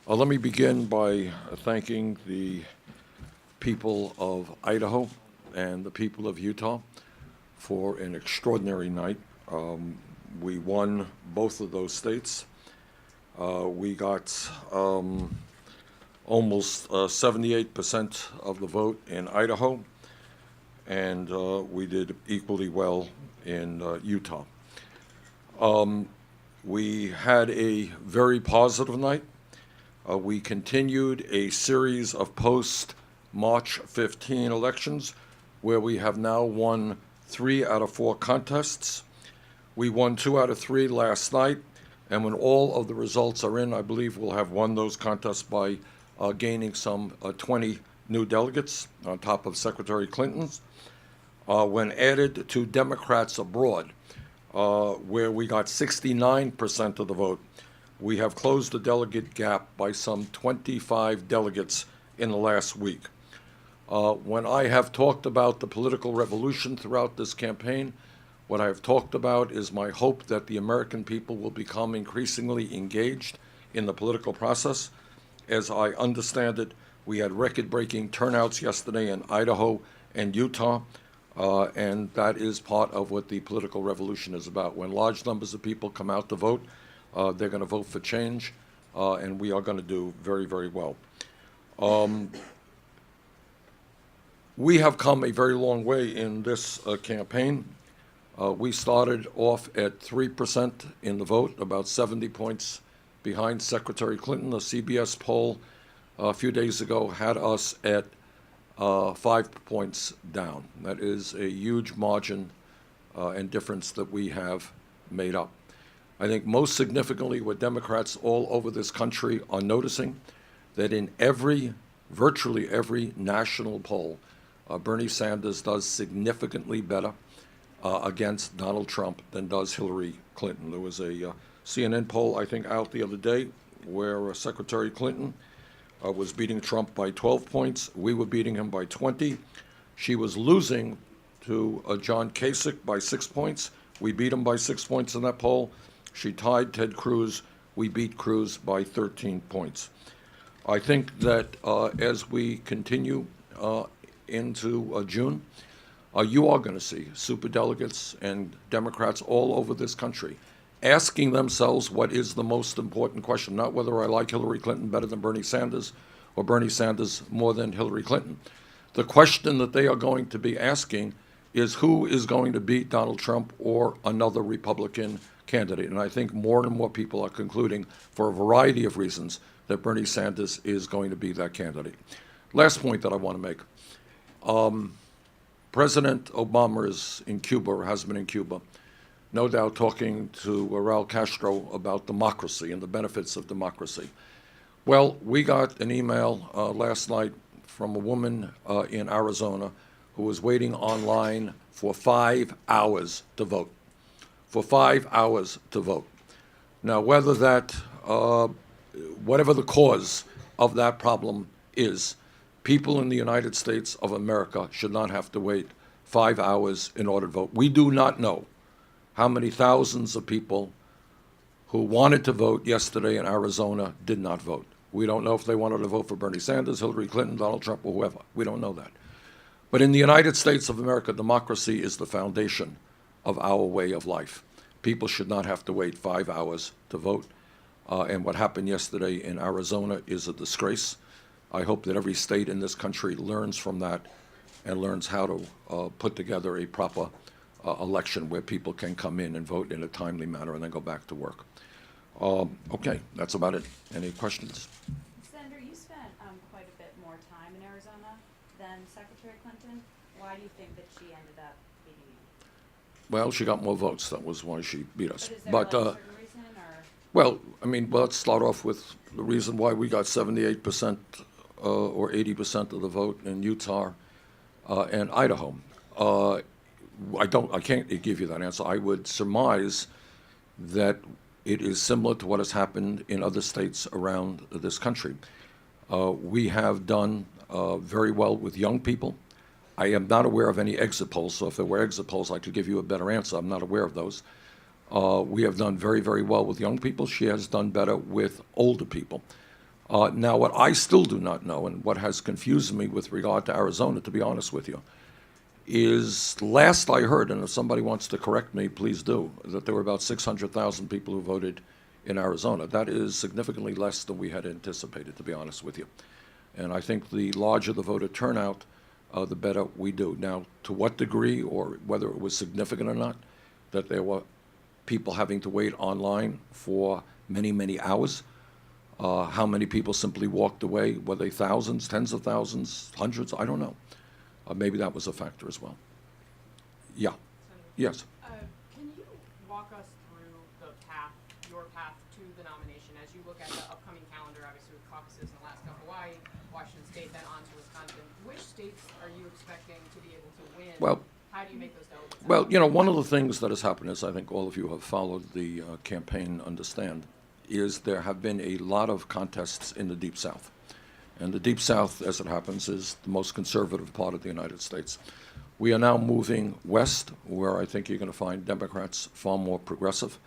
Let me begin by thanking the people of Idaho and the people of Utah for an extraordinary night. We won both of those states. We got almost 78% of the vote in Idaho, and we did equally well in Utah. We had a very positive night. We continued a series of post-March 15 elections where we have now won 3 out of 4 contests. We won 2 out of 3 last night, and when all of the results are in, I believe we'll have won those contests by gaining some 20 new delegates on top of Secretary Clinton's. When added to Democrats abroad, where we got 69% of the vote, we have closed the delegate gap by some 25 delegates in the last week. When I have talked about the political revolution throughout this campaign, what I have talked about is my hope that the American people will become increasingly engaged in the political process. As I understand it, we had record-breaking turnouts yesterday in Idaho and Utah, and that is part of what the political revolution is about. When large numbers of people come out to vote, they're going to vote for change, and we are going to do very, very well. We have come a very long way in this campaign. We started off at 3% in the vote, about 70 points behind Secretary Clinton. The CBS poll a few days ago had us at 5 points down. That is a huge margin and difference that we have made up. I think most significantly, what Democrats all over this country are noticing, that in virtually every national poll, Bernie Sanders does significantly better against Donald Trump than does Hillary Clinton. There was a CNN poll, I think, out the other day where Secretary Clinton was beating Trump by 12 points. We were beating him by 20. She was losing to John Kasich by 6 points. We beat him by 6 points in that poll. She tied Ted Cruz. We beat Cruz by 13 points. I think that as we continue into June, you are going to see superdelegates and Democrats all over this country asking themselves what is the most important question, not whether I like Hillary Clinton better than Bernie Sanders or Bernie Sanders more than Hillary Clinton. The question that they are going to be asking is who is going to beat Donald Trump or another Republican candidate. And I think more and more people are concluding, for a variety of reasons, that Bernie Sanders is going to be that candidate. Last point that I want to make. President Obama is in Cuba, or has been in Cuba, no doubt talking to Raul Castro about democracy and the benefits of democracy. Well, we got an email last night from a woman in Arizona who was waiting online for 5 hours to vote. For 5 hours to vote. Now, whether that, whatever the cause of that problem is, people in the United States of America should not have to wait 5 hours in order to vote. We do not know how many thousands of people who wanted to vote yesterday in Arizona did not vote. We don't know if they wanted to vote for Bernie Sanders, Hillary Clinton, Donald Trump, or whoever. We don't know that. But in the United States of America, democracy is the foundation of our way of life. People should not have to wait 5 hours to vote. And what happened yesterday in Arizona is a disgrace. I hope that every state in this country learns from that and learns how to put together a proper election where people can come in and vote in a timely manner and then go back to work. Okay, that's about it. Any questions? Senator, you spent quite a bit more time in Arizona than Secretary Clinton. Why do you think that she ended up beating you? Well, she got more votes. That was why she beat us. But is there like a certain reason, or? Well, I mean, let's start off with the reason why we got 78% or 80% of the vote in Utah and Idaho. I can't give you that answer. I would surmise that it is similar to what has happened in other states around this country. We have done very well with young people. I am not aware of any exit polls, so if there were exit polls, I could give you a better answer. I'm not aware of those. We have done very, very well with young people. She has done better with older people. Now, what I still do not know, and what has confused me with regard to Arizona, to be honest with you, is last I heard, and if somebody wants to correct me, please do, that there were about 600,000 people who voted in Arizona. That is significantly less than we had anticipated, to be honest with you. And I think the larger the voter turnout, the better we do. Now, to what degree or whether it was significant or not, that there were people having to wait online for many, many hours, how many people simply walked away, were they thousands, tens of thousands, hundreds, I don't know. Maybe that was a factor as well. Yeah, yes. Can you walk us through the path, your path to the nomination as you look at the upcoming calendar, obviously with caucuses in Alaska, Hawaii, Washington State, then on to Wisconsin? Which states are you expecting to be able to win? Well, how do you make those delegates? Well, you know, one of the things that has happened, as I think all of you have followed the campaign understand, is there have been a lot of contests in the Deep South. And the Deep South, as it happens, is the most conservative part of the United States. We are now moving west, where I think you're going to find Democrats far more progressive.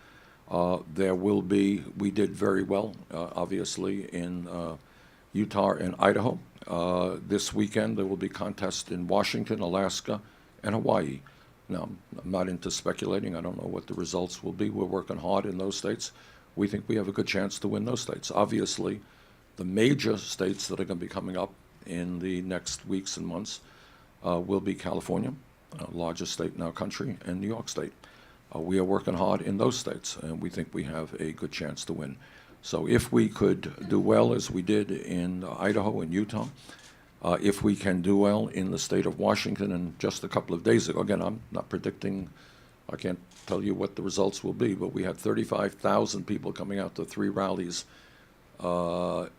There will be, we did very well, obviously, in Utah and Idaho. This weekend, there will be contests in Washington, Alaska, and Hawaii. Now, I'm not into speculating. I don't know what the results will be. We're working hard in those states. We think we have a good chance to win those states. Obviously, the major states that are going to be coming up in the next weeks and months will be California, largest state in our country, and New York State. We are working hard in those states, and we think we have a good chance to win. So if we could do well as we did in Idaho and Utah, if we can do well in the state of Washington, and just a couple of days ago, again, I'm not predicting, I can't tell you what the results will be, but we had 35,000 people coming out to 3 rallies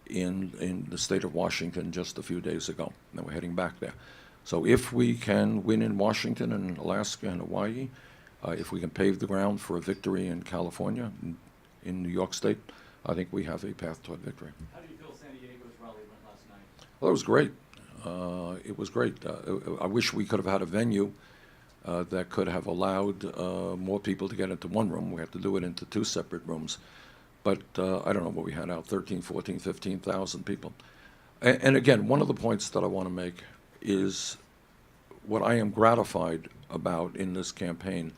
in the state of Washington just a few days ago, and we're heading back there. So if we can win in Washington and Alaska and Hawaii, if we can pave the ground for a victory in California, in New York State, I think we have a path toward victory. How do you feel San Diego's rally went last night? Well, it was great. It was great. I wish we could have had a venue that could have allowed more people to get into one room. We had to do it into 2 separate rooms. But I don't know what we had out, 13, 14, 15,000 people. And again, one of the points that I want to make is what I am gratified about in this campaign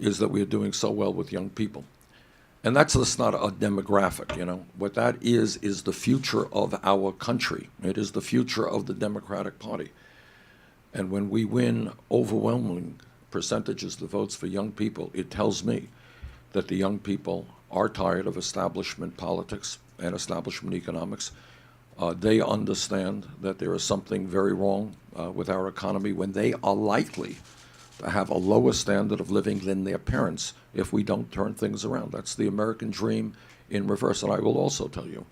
is that we are doing so well with young people. And that's just not a demographic, you know. What that is the future of our country. It is the future of the Democratic Party. And when we win overwhelming percentages of the votes for young people, it tells me that the young people are tired of establishment politics and establishment economics. They understand that there is something very wrong with our economy when they are likely to have a lower standard of living than their parents if we don't turn things around. That's the American dream in reverse. And I will also tell you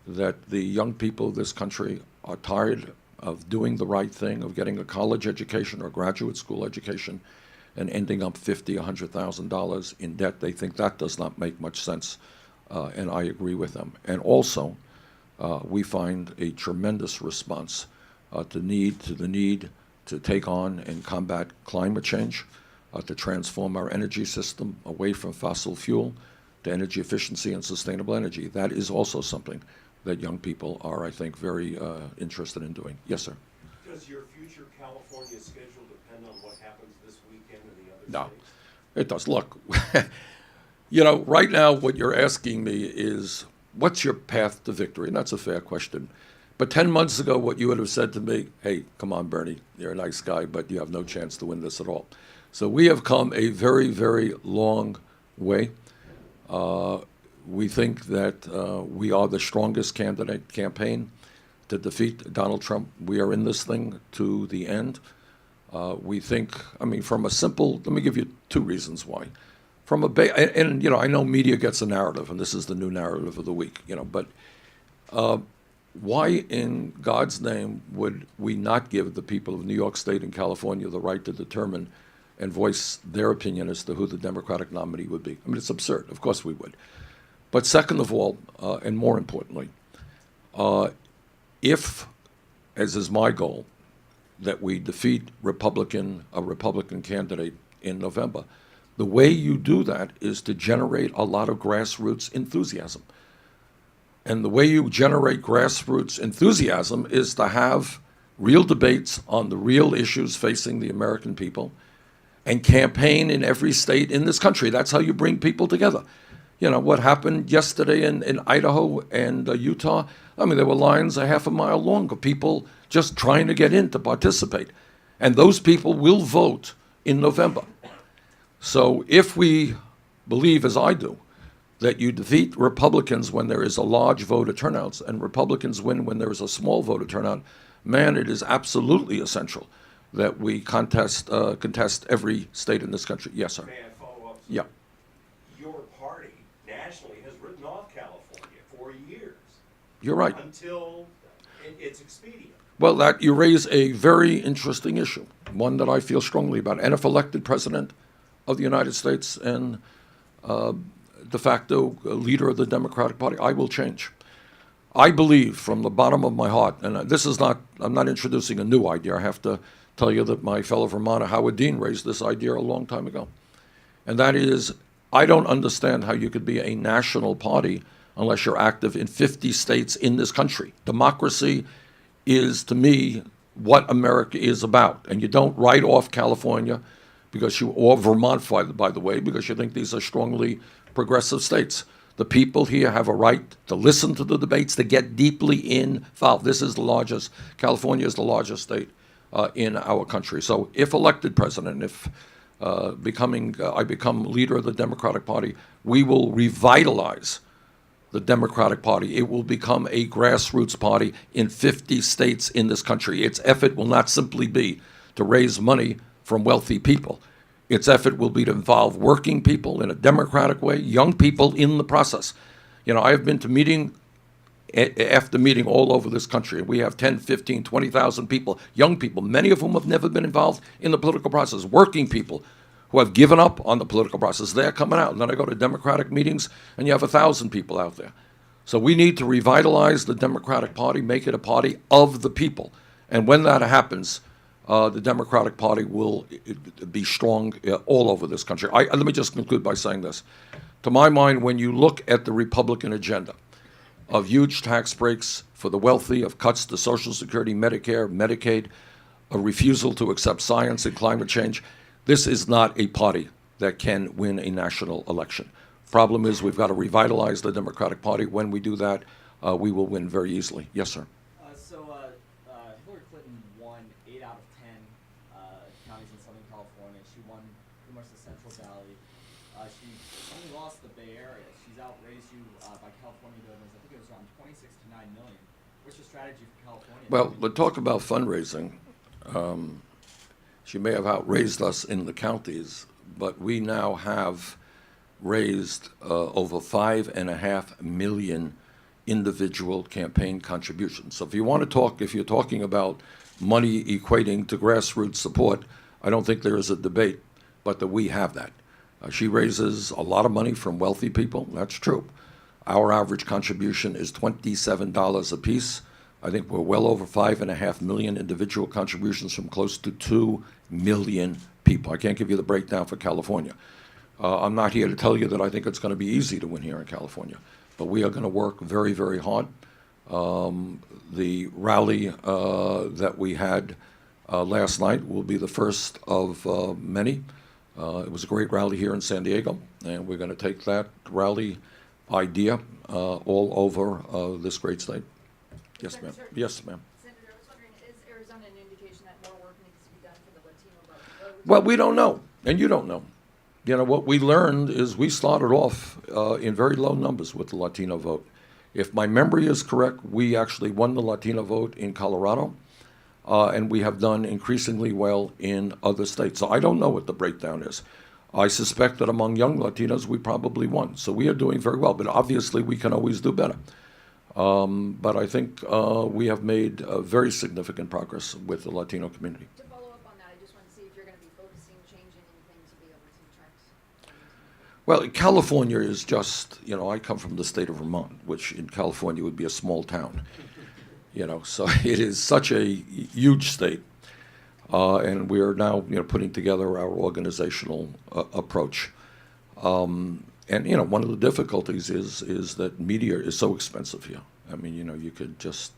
that the young people of this country are tired of doing the right thing, of getting a college education or graduate school education and ending up $50,000, $100,000 in debt. They think that does not make much sense, and I agree with them. And also, we find a tremendous response to the need to take on and combat climate change, to transform our energy system away from fossil fuel to energy efficiency and sustainable energy. That is also something that young people are, I think, very interested in doing. Yes, sir. Does your future California schedule depend on what happens this weekend in the other No, states? it does. Look, you know, right now what you're asking me is, what's your path to victory? And that's a fair question. But 10 months ago, what you would have said to me, hey, come on, Bernie, you're a nice guy, but you have no chance to win this at all. So we have come a very, very long way. We think that we are the strongest candidate campaign to defeat Donald Trump. We are in this thing to the end. We think, I mean, from a simple, let me give you 2 reasons why. From a, and you know, I know media gets a narrative, and this is the new narrative of the week, you know, but why in God's name would we not give the people of New York State and California the right to determine and voice their opinion as to who the Democratic nominee would be? I mean, it's absurd. Of course we would. But second of all, and more importantly, if, as is my goal, that we defeat a Republican candidate in November, the way you do that is to generate a lot of grassroots enthusiasm. And the way you generate grassroots enthusiasm is to have real debates on the real issues facing the American people and campaign in every state in this country. That's how you bring people together. You know, what happened yesterday in Idaho and Utah, I mean, there were lines a half a mile long of people just trying to get in to participate. And those people will vote in November. So if we believe, as I do, that you defeat Republicans when there is a large voter turnout and Republicans win when there is a small voter turnout, man, it is absolutely essential that we contest every state in this country. Yes, sir. May I follow up? Yeah. Your party nationally has written off California for years You're right. until it's expedient. Well, that you raise a very interesting issue, one that I feel strongly about. And if elected president of the United States and de facto leader of the Democratic Party, I will change. I believe from the bottom of my heart, and this is not, I'm not introducing a new idea. I have to tell you that my fellow Vermonter, Howard Dean, raised this idea a long time ago. And that is, I don't understand how you could be a national party unless you're active in 50 states in this country. Democracy is, to me, what America is about. And you don't write off California because you, or Vermont, by the way, because you think these are strongly progressive states. The people here have a right to listen to the debates, to get deeply involved. This is the largest, California is the largest state in our country. So if elected president, if I become leader of the Democratic Party, we will revitalize the Democratic Party. It will become a grassroots party in 50 states in this country. Its effort will not simply be to raise money from wealthy people. Its effort will be to involve working people in a democratic way, young people in the process. You know, I have been to meeting after meeting all over this country. We have 10, 15, 20,000 people, young people, many of whom have never been involved in the political process, working people who have given up on the political process. They're coming out. And then I go to Democratic meetings, and you have 1,000 people out there. So we need to revitalize the Democratic Party, make it a party of the people. And when that happens, the Democratic Party will be strong all over this country. Let me just conclude by saying this. To my mind, when you look at the Republican agenda of huge tax breaks for the wealthy, of cuts to Social Security, Medicare, Medicaid, a refusal to accept science and climate change, this is not a party that can win a national election. Problem is, we've got to revitalize the Democratic Party. When we do that, we will win very easily. Yes, sir. Hillary Clinton won 8 out of 10 counties in Southern California. She won pretty much the Central Valley. She only lost the Bay Area. She's outraised you by California donors. I think it was around 26 to 9 million. What's your strategy for California? Well, let's talk about fundraising. She may have outraised us in the counties, but we now have raised over 5.5 million individual campaign contributions. So if you want to talk, if you're talking about money equating to grassroots support, I don't think there is a debate, but that we have that. She raises a lot of money from wealthy people. That's true. Our average contribution is $27 apiece. I think we're well over 5.5 million individual contributions from close to 2 million people. I can't give you the breakdown for California. I'm not here to tell you that I think it's going to be easy to win here in California, but we are going to work very, very hard. The rally that we had last night will be the first of many. It was a great rally here in San Diego, and we're going to take that rally idea all over this great state. Yes, ma'am. Yes, ma'am. Senator, I was wondering, is Arizona an indication that more work needs to be done for the Latino vote? Well, we don't know, and you don't know. You know, what we learned is we started off in very low numbers with the Latino vote. If my memory is correct, we actually won the Latino vote in Colorado, and we have done increasingly well in other states. So I don't know what the breakdown is. I suspect that among young Latinos, we probably won. So we are doing very well, but obviously we can always do better. But I think we have made very significant progress with the Latino community. To follow up on that, I just want to see if you're going to be focusing, changing anything to the overseas tracks. Well, California is just, you know, I come from the state of Vermont, which in California would be a small town. You know, so it is such a huge state. And we are now, you know, putting together our organizational approach. And, you know, one of the difficulties is that media is so expensive here. I mean, you know, you could just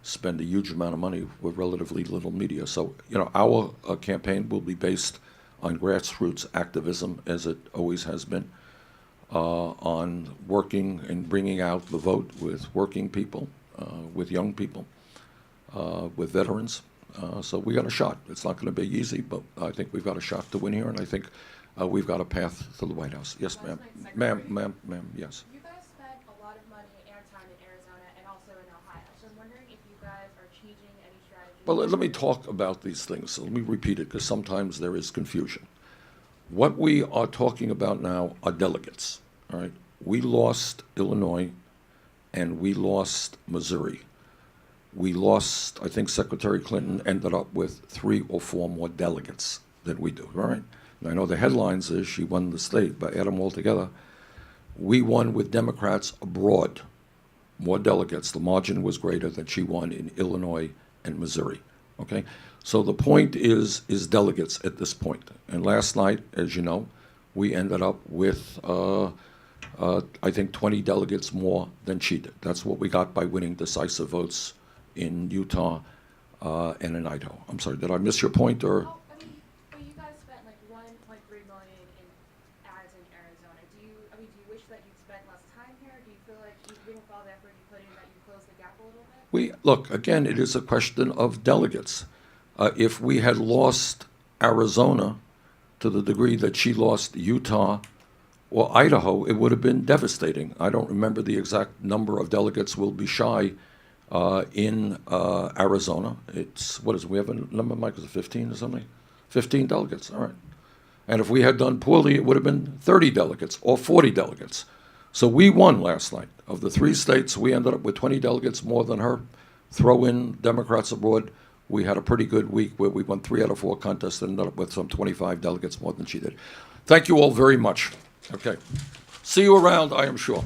spend a huge amount of money with relatively little media. So, you know, our campaign will be based on grassroots activism, as it always has been, on working and bringing out the vote with working people, with young people, with veterans. So we got a shot. It's not going to be easy, but I think we've got a shot to win here, and I think we've got a path to the White House. Yes, ma'am. Ma'am, yes. You guys spent a lot of money and airtime in Arizona and also in Ohio, so I'm wondering if you guys are changing any strategy. Well, let me talk about these things. So let me repeat it, because sometimes there is confusion. What we are talking about now are delegates, all right? We lost Illinois, and we lost Missouri. We lost, I think Secretary Clinton ended up with 3 or 4 more delegates than we do, all right? And I know the headlines is she won the state, but add them all together. We won with Democrats abroad, more delegates. The margin was greater than she won in Illinois and Missouri, okay? So the point is delegates at this point. And last night, as you know, we ended up with, I think, 20 delegates more than she did. That's what we got by winning decisive votes in Utah and in Idaho. I'm sorry, did I miss your point, or? Oh, I mean, but you guys spent like 1.3 million in ads in Arizona. Do you wish that you'd spent less time here? Do you feel like even with all the effort you put in that you closed the gap a little bit? Look, again, it is a question of delegates. If we had lost Arizona to the degree that she lost Utah or Idaho, it would have been devastating. I don't remember the exact number of delegates. We'll be shy in Arizona. It's, what is it? We have a number, Mike, is it 15 or something? 15 delegates, all right. And if we had done poorly, it would have been 30 delegates or 40 delegates. So we won last night. Of the 3 states, we ended up with 20 delegates more than her. Throw in Democrats abroad. We had a pretty good week where we won 3 out of 4 contests and ended up with some 25 delegates more than she did. Thank you all very much. Okay. See you around, I am sure.